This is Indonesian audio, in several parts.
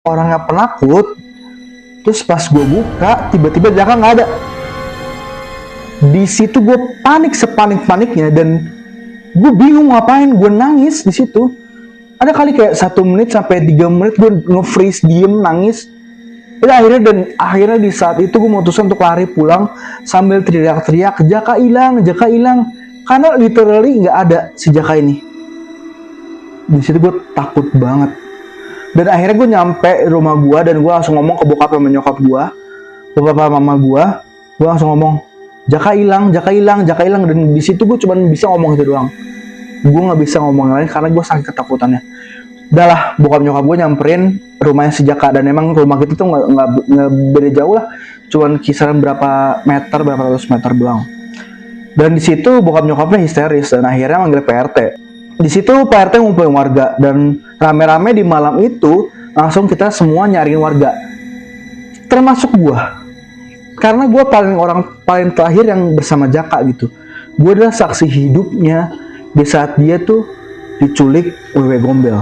orangnya penakut. Terus pas gue buka, tiba-tiba Jaka nggak ada. Di situ gue panik sepanik-paniknya dan gue bingung ngapain. Gue nangis di situ. Ada kali kayak 1 menit sampai 3 menit gue nge-freeze, diem, nangis. Akhirnya di saat itu gue memutuskan untuk lari pulang sambil teriak-teriak, Jaka hilang, Jaka hilang. Karena literally nggak ada si Jaka ini. Di situ gue takut banget. Dan akhirnya gue nyampe rumah gue dan gue langsung ngomong ke bokap sama nyokap gue, bokap sama mama gue langsung ngomong, Jaka hilang, Jaka hilang, Jaka hilang. Dan di situ gue cuma bisa ngomong itu doang. Gue nggak bisa ngomong lain karena gue sakit ketakutannya. Udah lah, bokap nyokap gue nyamperin rumahnya si Jaka dan emang rumah kita tuh nggak beda jauh lah, cuman kisaran berapa ratus meter doang. Dan di situ bokap nyokapnya histeris dan akhirnya manggil PRT. Di situ PRT ngumpulin warga dan rame-rame di malam itu langsung kita semua nyariin warga, termasuk gua, karena gua paling terakhir yang bersama Jaka gitu. Gua adalah saksi hidupnya di saat dia tuh diculik Wewe Gombel.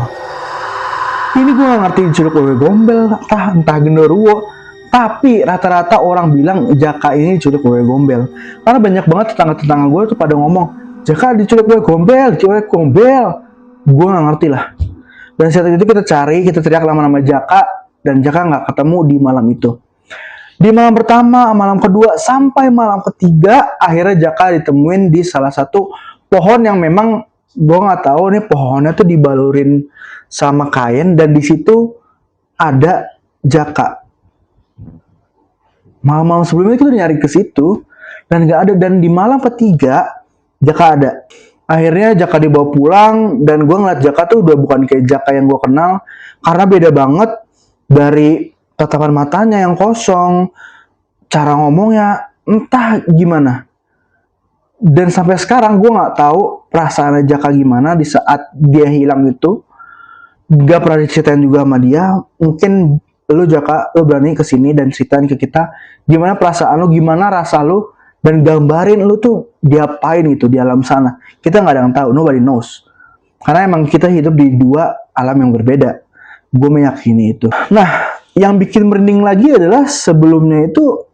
Ini gua nggak ngerti diculik Wewe Gombel entah genderuwo, tapi rata-rata orang bilang Jaka ini diculik Wewe Gombel karena banyak banget tetangga-tetangga gue tuh pada ngomong, Jaka diculik Wewe Gombel, diculik Gombel. Gue nggak ngerti lah. Dan saat itu kita cari, kita teriak nama-nama Jaka, dan Jaka nggak ketemu di malam itu. Di malam pertama, malam kedua, sampai malam ketiga, akhirnya Jaka ditemuin di salah satu pohon yang memang gue nggak tahu nih pohonnya tuh dibalurin sama kain dan di situ ada Jaka. Malam-malam sebelumnya kita nyari ke situ dan nggak ada. Dan di malam ketiga Jaka ada. Akhirnya Jaka dibawa pulang dan gue ngeliat Jaka tuh udah bukan kayak Jaka yang gue kenal karena beda banget dari tatapan matanya yang kosong, cara ngomongnya entah gimana. Dan sampai sekarang gue nggak tahu perasaan Jaka gimana di saat dia hilang itu. Gak pernah diceritain juga sama dia. Mungkin lu Jaka, lu berani kesini dan ceritain ke kita gimana perasaan lu, gimana rasa lu, dan gambarin lu tuh diapain gitu di alam sana. Kita nggak ada yang tahu, nobody knows. Karena emang kita hidup di dua alam yang berbeda. Gue meyakini itu. Nah, yang bikin merinding lagi adalah sebelumnya itu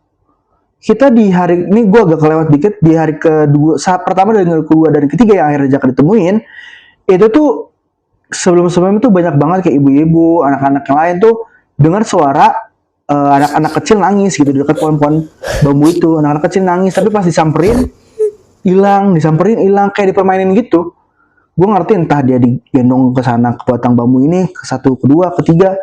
kita di hari ini gue agak kelewat dikit di hari kedua, saat pertama dan kedua dan ketiga yang akhirnya Jaka ditemuin itu tuh sebelum-sebelumnya tuh banyak banget kayak ibu-ibu, anak-anak yang lain tuh dengar suara anak-anak kecil nangis gitu di dekat pohon-pohon bambu itu. Anak-anak kecil nangis, tapi pas disamperin hilang kayak dipermainin gitu. Gue ngerti entah dia digendong ke sana ke batang bambu ini, ke satu, kedua, ketiga,